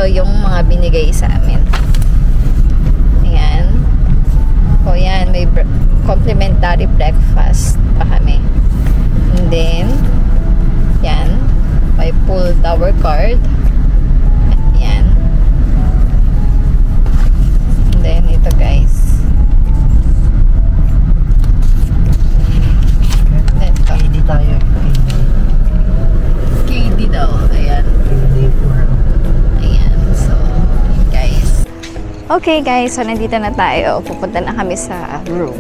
ito yung mga binigay sa amin. Ayan. O yan, may complimentary breakfast pa kami. And then, yan, may pool tower card. Yan. And then, ito guys. Then, ito. KD tayo. KD daw. Ayan. Ayan. So, guys. Okay guys, so nandito na tayo. Pupunta na kami sa room.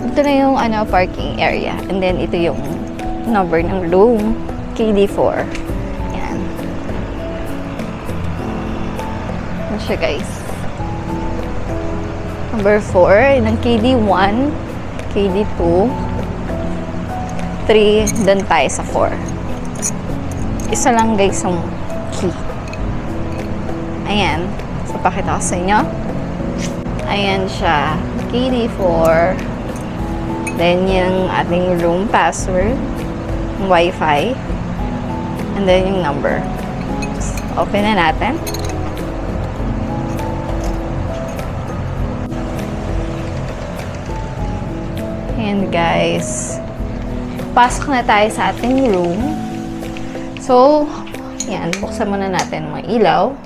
Ito na yung parking area. And then, ito yung number ng room. KD4. Ayan. Ano siya guys? Number 4. Ng KD1. KD2. 3. Doon tayo sa 4. Isa lang guys yung key. Ayan. So, pakita ko sa inyo. Ayan siya. KD4. Then, yung ating room password. Wi-Fi. And then, yung number. Just open na natin. And guys, pasok na tayo sa ating room. So, yan. Buksan muna natin mga ilaw.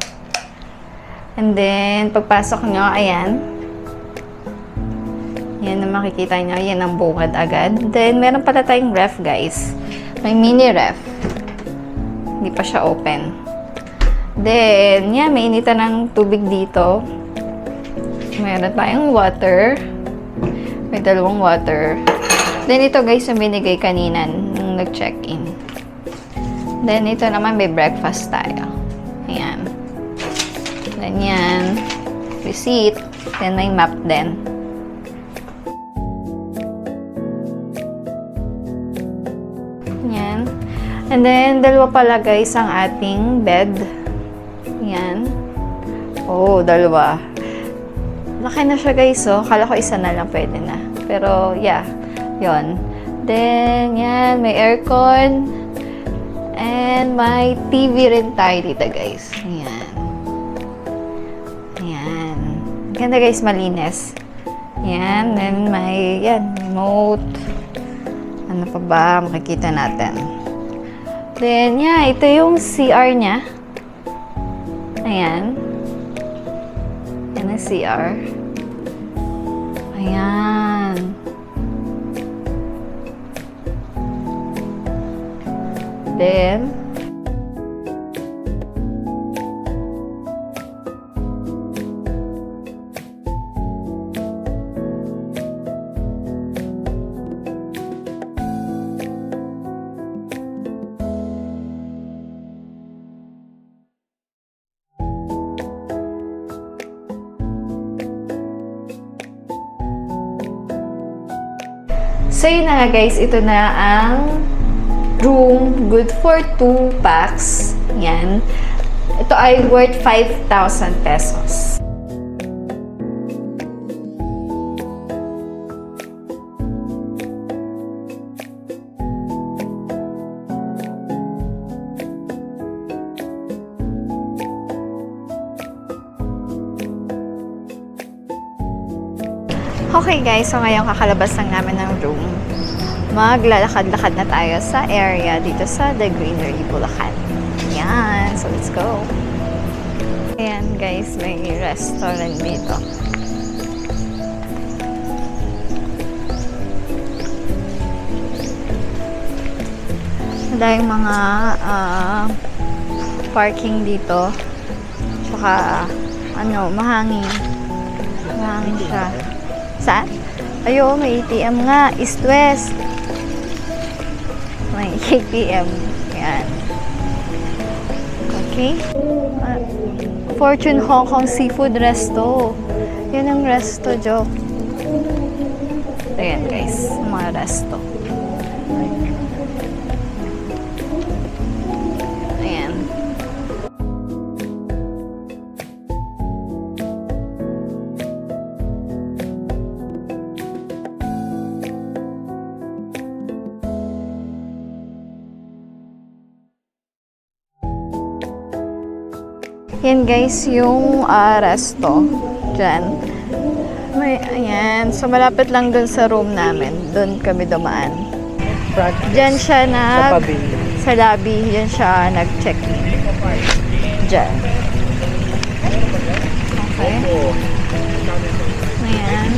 And then, pagpasok nyo, ayan. Yan na makikita nyo. Yan ang bungad agad. Then, meron pala tayong ref, guys. May mini ref. Hindi pa siya open. Then, yan. May initan ng tubig dito. Meron tayong water. May dalawang water. Then, ito guys, yung binigay kanina nung nag-check-in. Then, ito naman may breakfast tayo. Ayan. Then, yan. Receipt. Then, may map din. Yan. And then, dalawa pala guys ang ating bed. Yan. Oh, dalawa. Laki na siya guys, oh. Kala ko isa na lang pwede na. Pero, yeah. Yon. Then, yan. May aircon. And, may TV rin tayo dito guys. Ayan. Ayan. Ganda guys, malinis. Yan. Then, may, yan, remote. Ano pa ba? Makikita natin. Then, yeah, ito yung CR niya. Ayan. Yan ang CR. Ayan. Then, so yun na nga guys, ito na ang room, good for 2 packs. Yan. Ito ay worth 5,000 pesos. Okay guys, so ngayon kakalabas lang namin ng room. Maglalakad-lakad na tayo sa area dito sa The Greenery, Bulacan. Yan, so let's go. Ayan guys, may restaurant dito. Madaming mga parking dito. Saka, mahangin. Mahangin siya. Saan? Ayo, may ATM nga. East-West. May ATM. Yan. Okay. Fortune Hong Kong Seafood Resto. Yan ang resto, joke. Ayan, guys. Mga resto. Ayan. Yan guys, yung resto. Diyan. May, ayan. So, malapit lang dun sa room namin. Dun kami dumaan. Diyan siya sa lobby. Diyan siya nag-check-in. Diyan. Okay. Ayan.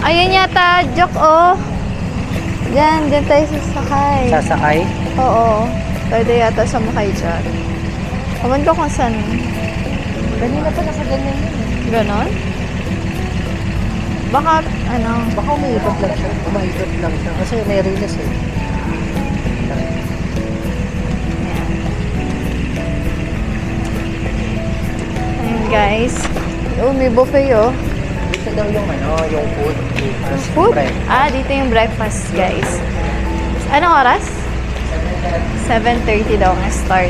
Ayan yata, joke oh. Diyan tayo sasakay. Sasakay? Oo. Pwede yata sumakay dyan. Kaman ko kung saan. Kanina pa nakaganyan yun. Ganon? Baka, ano? Baka umaikot lang siya. Umaikot lang siya. Kasi may release eh. Ayan guys. Oh, may buffet oh. Dito daw yung yung food. Food? Dito yung breakfast guys. Anong oras? 7:30 daw ang start.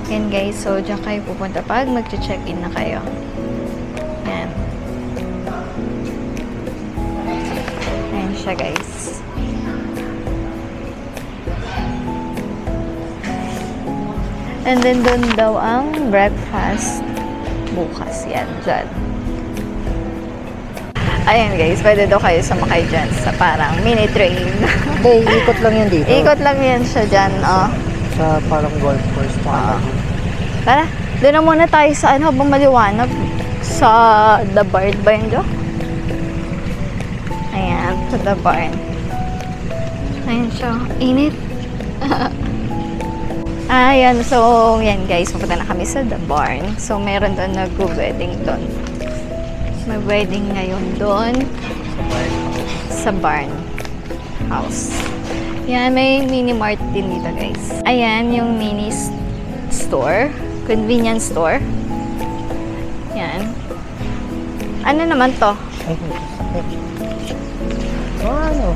Yan guys, so dyan kayo pupunta pag mag-check-in na kayo. Yan. Ayan siya guys. And then doon daw ang breakfast bukas. Yan, dyan. Ayan guys, pwede daw kayo sumakay dyan sa parang mini train. Hindi, ikot lang yan dito. Ikot lang yan siya dyan, oh. Sa parang golf course. Tara, doon na muna tayo sa ano, habang maliwanag. Sa The Barn ba yun, Jo? Ayan, sa The Barn. Ayan siya, init. Ayan, so, yan guys, pupunta na kami sa The Barn. So, meron doon nag-wedding doon. May wedding ngayon doon sa barn house. Yan, may mini mart din dito guys. Ayan, yung mini store. Convenience store. Yan. Ano naman to? Ano?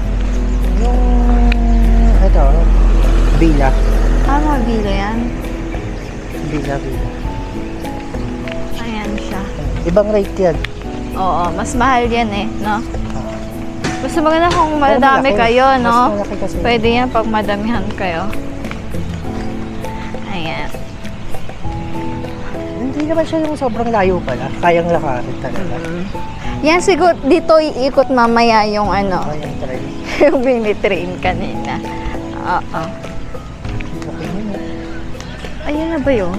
Yung ito, Villa. Mga villa yan. Villa. Ayan siya. Ibang rate yan. Oo, mas mahal yan eh, no? Basta maganda kung madami kayo, no? Pwede yan pag madamihan kayo. Ayan. Hindi naman siya yung sobrang layo pala. Kayang lakarin talaga. Yan siguro, dito iikot mamaya yung ano, Kayang train. yung mini-train kanina. Oo. Ayan na ba yun?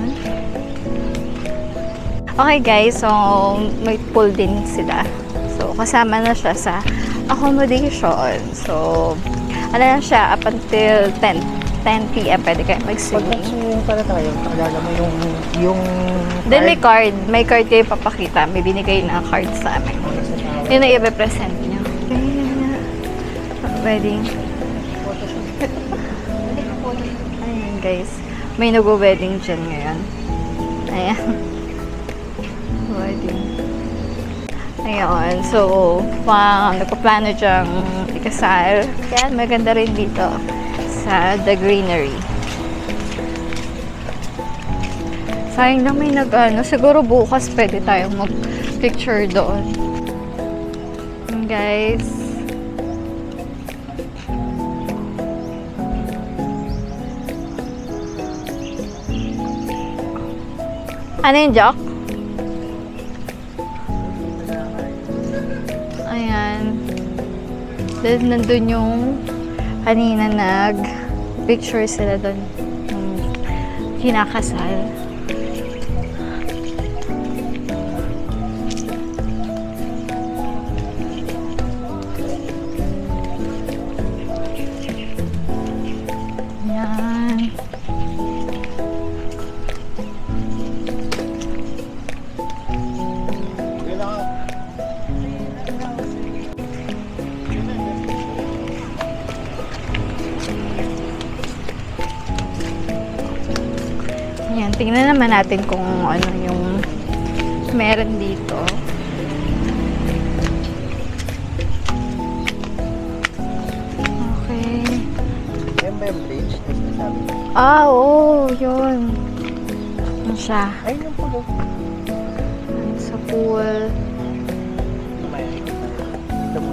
Okay guys, so may pool din sila. So kasama na siya sa accommodation. So ano na siya, up until 10 p.m. pwede kayo Pag mag-swimming. nag-swimming pala tayo, alala mo yung Then may card kayo papakita. May binigay na card sa amin. Yun na i-represent nyo. Wedding. Ayan guys. May nag-wedding dyan ngayon. Ayan. Wedding. Ayun. So, nagpaplano dyang ikasal. Yan, maganda rin dito sa The Greenery. Sayang lang may siguro bukas pwede tayong mag-picture doon. And guys. Ano yung Jock? Ayan. Then, nandun yung kanina nag-picture sila doon ng kinakasal. Ayan. Ayan, tingnan naman natin kung ano yung meron dito. Okay. Yan ba yung bridge? Oo, yun. Ano siya? Ay, yung pulo. Sa pool. Ito mo.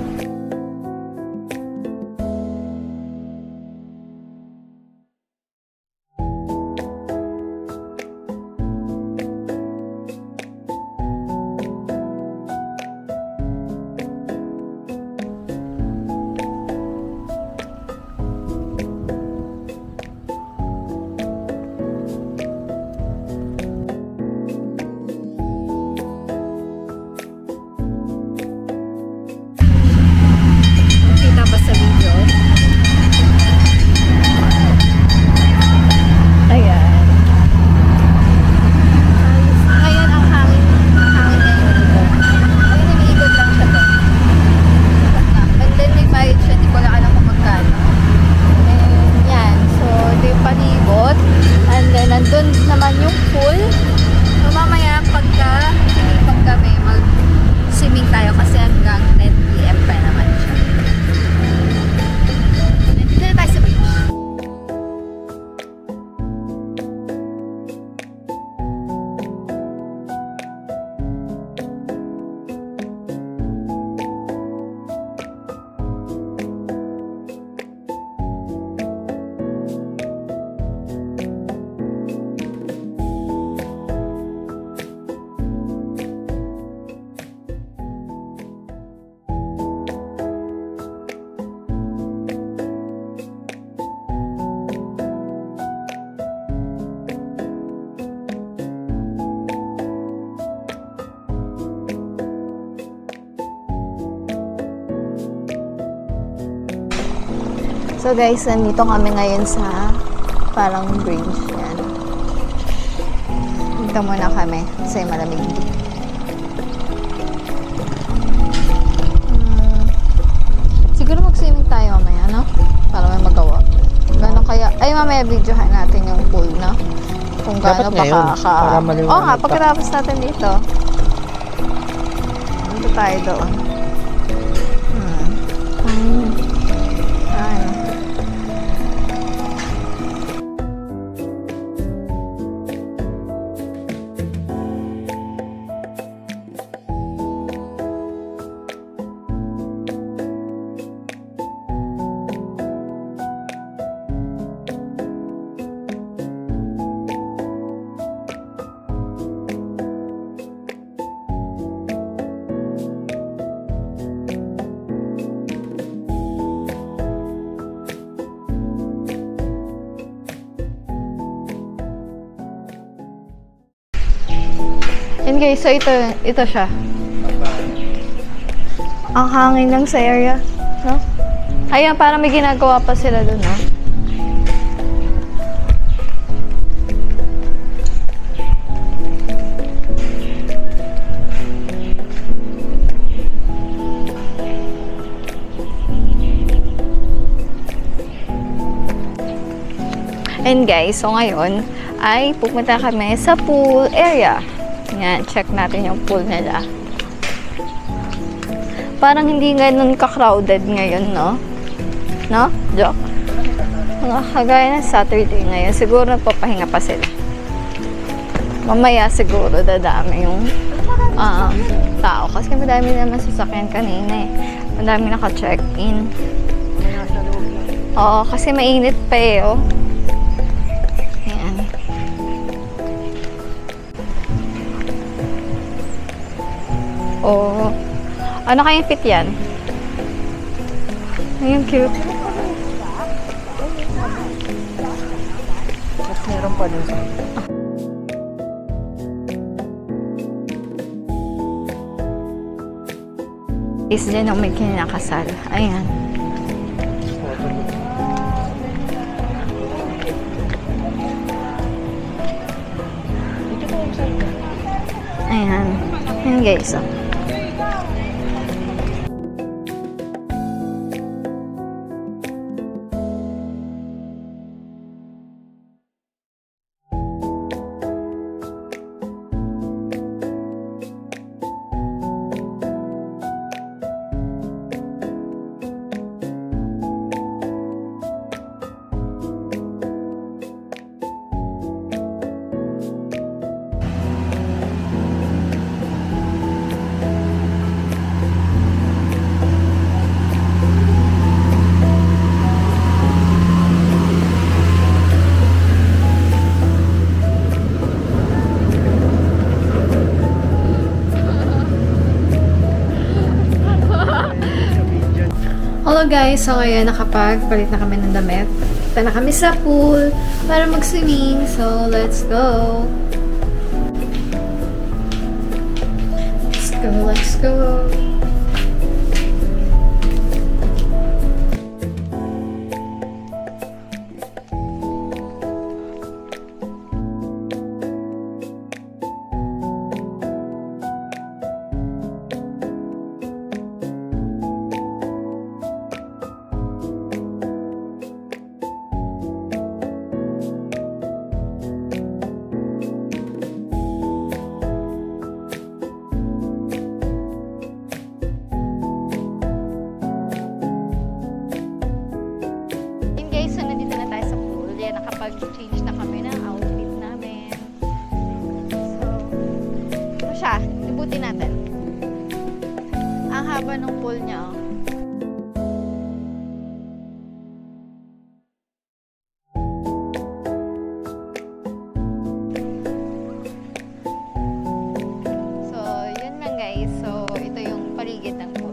So guys, nandito kami ngayon sa parang bridge. Yan. Dito muna kami kasi malamig. Siguro mag-swimming tayo mamaya, no? Para may magawa. Gano'n kaya? Ay, mamaya videohan natin yung pool, no? Kung gaano pa Oo nga, pagkatapos natin dito. Dito tayo doon. Ano? And guys, so ito siya. Ang hangin lang sa area, no? Ayan, parang may ginagawa pa sila doon, no? And guys, so ngayon ay pupunta kami sa pool area. Yan, check natin yung pool nila. Parang hindi ganun ka-crowded ngayon, no? No? Joke? Kagaya ng Saturday ngayon, siguro nagpapahinga pa sila. Mamaya siguro dadami yung tao. Kasi madami naman sasakyan kanina eh. Madami naka-check-in. Oo, kasi mainit pa eh, oh. Oh. Ano kayang fit yan? Ayun, cute. Mas meron pa dun sa... Is dyan ang may kinakasal. Ayan. Ayan. Ayan guys, oh. Hello guys! So ngayon nakapagpalit na kami ng damit. Punta na kami sa pool para mag-swimming. So let's go! Let's go! Let's go! Nakapag-change na kami ng outfit namin. So, ano siya? Libutin natin. Ang haba ng pool niya, oh. So, yun lang guys. So, ito yung paligid ng pool.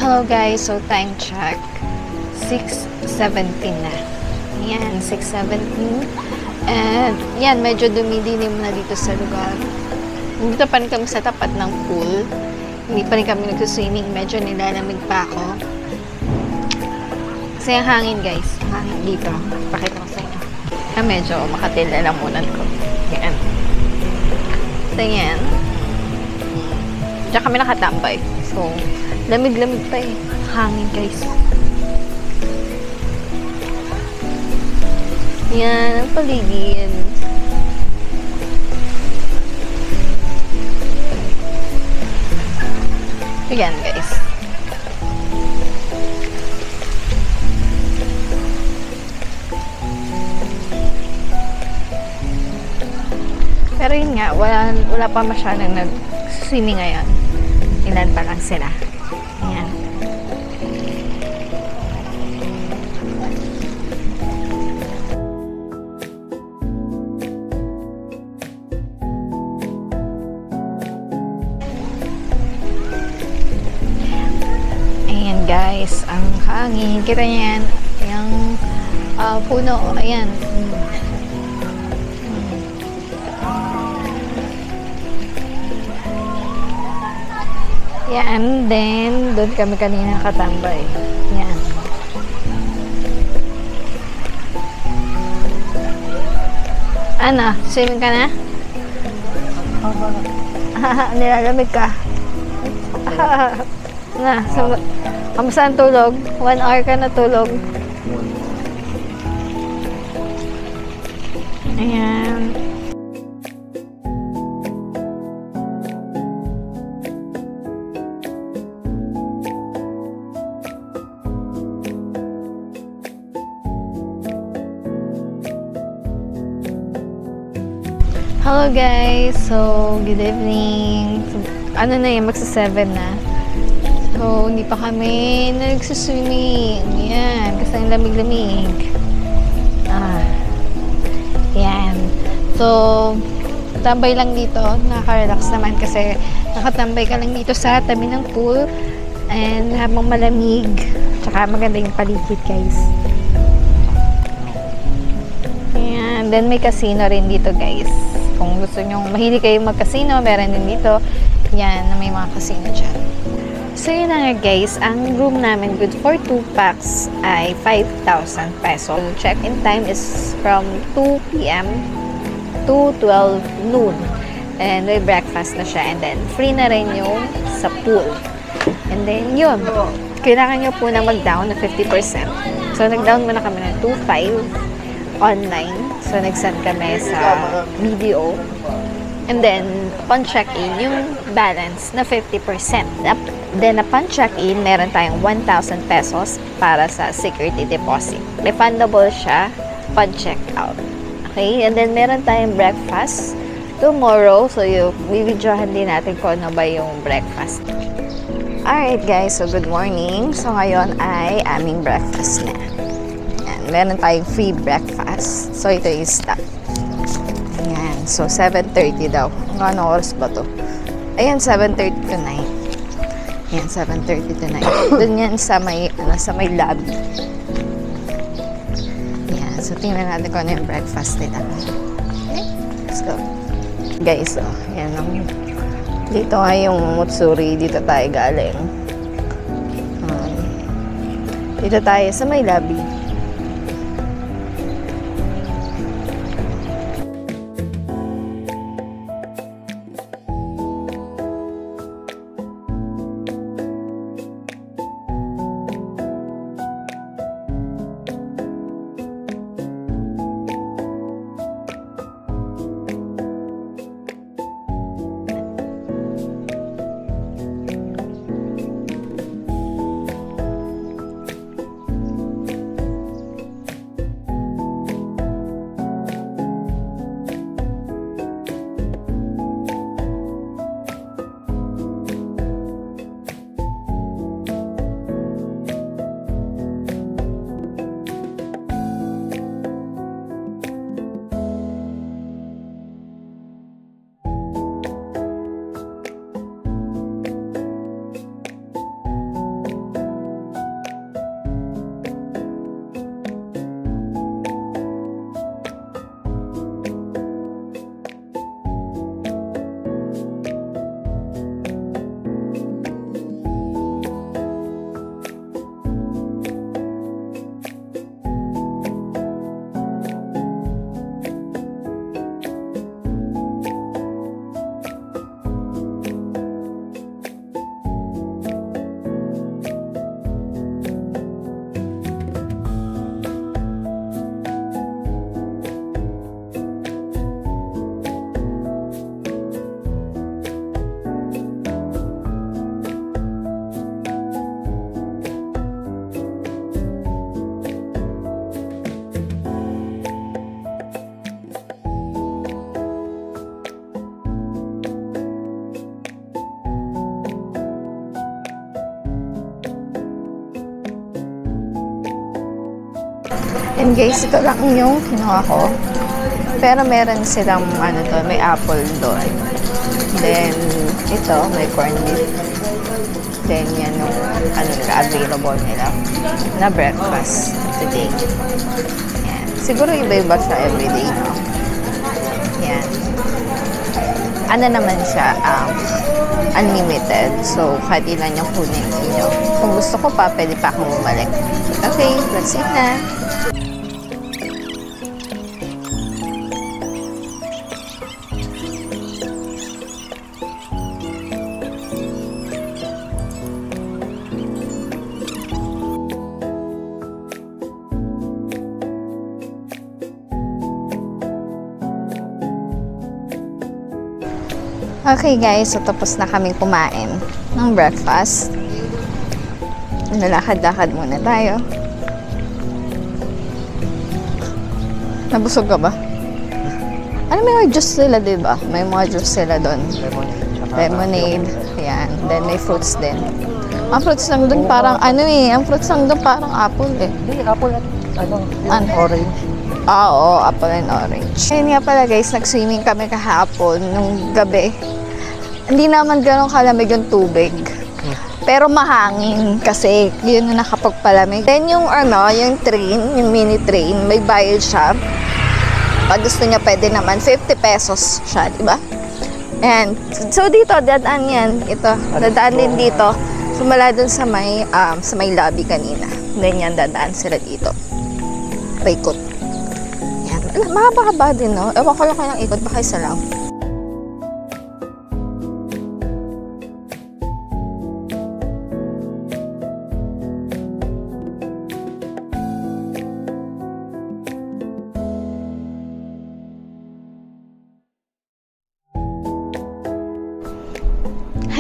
Hello guys, so time check. 6:17 na. Yan, 6:17. And yan, medyo dumidilim na dito sa lugar. Dito pa rin kami sa tapat ng pool. Hindi pa rin kami nagsuswimming. Medyo nilalamig pa ako. Kasi ang hangin guys. Hangin dito. Pakita ko sa inyo. Kaya medyo makatil na lamunan ko. Yan. So yan. Diyan kami nakatambay. So, lamig-lamig pa eh. Hangin guys. Yan, ang paligid. Yan guys. Pero yun nga, wala pa masyadong nag-swimming ngayon. Ilan pa lang sila. Yan. Ayan guys, ang hangin. Kita niyo yan. Yung puno. Ayan. Yan, then, doon kami kanina nakatambay. Yan. Ano? Swimming ka na? Nilalamig ka? Na, kamusta ang tulog? 1 hour ka na tulog? Ayan. Hello guys! So, good evening. So, ano na yun? Magsa-7 na. So, hindi pa kami nagsuswimming. Yan. Kasi ang lamig-lamig. Yan. So, tambay lang dito. Nakaka-relax naman kasi nakatambay ka lang dito sa tabi ng pool. And habang malamig. Tsaka maganda yung paligid guys. Yan. Then may casino rin dito guys. Kung gusto nyo, mahilig kayong mag-casino, meron din dito. Yan, may mga casino dyan. So, yun na nga guys. Ang room namin good for 2 packs ay 5,000 pesos. Check-in time is from 2 p.m. to 12 noon. And may breakfast na siya. And then, free na rin yung sa pool. And then, yun. Kailangan nyo po na mag-down na 50%. So, nag-down muna kami ng 2,500 online. So, nag-send kami sa video. And then, upon check-in, yung balance na 50%. Then, upon check-in, meron tayong 1,000 pesos para sa security deposit. Refundable siya upon check-out. Okay? And then, meron tayong breakfast tomorrow. So, bibidyohan din natin kung ano ba yung breakfast. Alright guys, so good morning. So, ngayon ay aming breakfast na. Meron tayong free breakfast. So, ito yung stock. Ayan. So, 7:30 daw. Ano oras ba to? Ayan, 7:30 to 9. Ayan, 7:30 to 9. Doon yan sa may lobby. Ayan. So, tingnan natin kung ano yung breakfast nila. Okay? Let's go. Guys, oh. Ayan. Dito nga yung Mutsuri. Dito tayo galing. Dito tayo sa may lobby. And guys, ito lang yung kinuha ko. Pero meron silang, may apple doon. Then, ito, may corned beef. Then, yan yung, available nila na breakfast today. Yan. Siguro iba-iba siya everyday, no? Yan. Naman siya, unlimited. So, kahit ilan yung kunin niyo. Kung gusto ko pa, pwede pa akong bumalik. Okay, let's eat na. Okay guys, so tapos na kaming kumain ng breakfast. Nalakad-lakad muna tayo. Nabusog ka ba? May mga juice sila, diba? May mga juice sila doon. Lemonade. Ayan. Then may fruits din. Ang fruits lang doon parang ang fruits lang doon parang apple eh. Hindi, apple at orange. Oo, apple and orange. Ayun nga pala guys, nag-swimming kami kahapon nung gabi. Hindi naman ganun kalamig yung tubig. Pero mahangin kasi yun na nakapagpalamig. Then yung yung train, yung mini train, may bayad siya. Pag gusto niya pwede naman, 50 pesos siya, di ba? And so dito, dadaan yan. Ito, dadaan din dito. Sumala dun sa may lobby kanina. Then yan, dadaan sila dito. Paikot. Mahaba-haba din, no? Ewan ko lang kayang ikot, baka isa lang.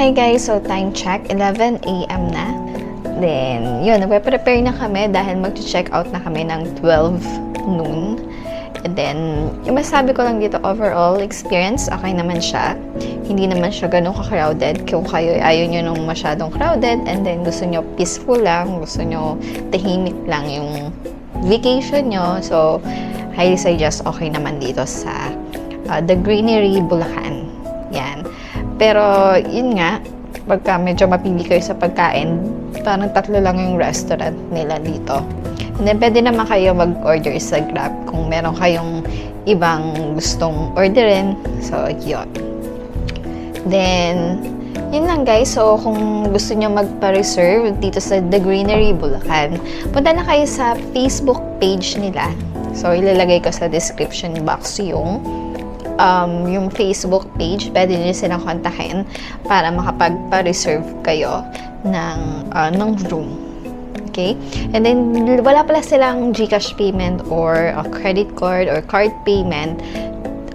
Hi guys, so time check, 11 AM na. Then, yun, nagpe-prepare na kami dahil mag-check out na kami ng 12 noon. And then, yung masabi ko lang dito, overall experience, okay naman siya. Hindi naman siya ganun ka-crowded. Kung kayo ayaw nyo nung masyadong crowded, and then gusto nyo peaceful lang, gusto nyo tahimik lang yung vacation nyo. So, highly suggest okay naman dito sa The Greenery, Bulacan. Yan. Pero, yun nga, pagka medyo mapili kayo sa pagkain, parang 3 lang yung restaurant nila dito. And then, pwede naman kayo mag-order sa Grab kung meron kayong ibang gustong orderin. So, yun. Then, yun lang guys. So, kung gusto nyo magpa-reserve dito sa The Greenery, Bulacan, punta na kayo sa Facebook page nila. So, ilalagay ko sa description box yung Facebook page. Pwede nyo silang kontakin para makapagpa-reserve kayo ng room. Okay? And then, wala pala silang GCash payment or a credit card or card payment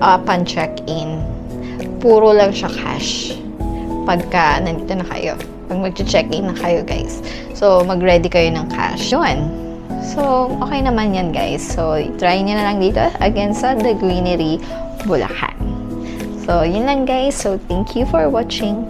upon check-in. Puro lang siya cash pagka nandito na kayo. Pag mag-check-in na kayo, guys. So, mag-ready kayo ng cash. Yun. So, okay naman yan, guys. So, try nyo na lang dito again sa The Greenery, Bulacan. So, yun lang, guys. So, thank you for watching.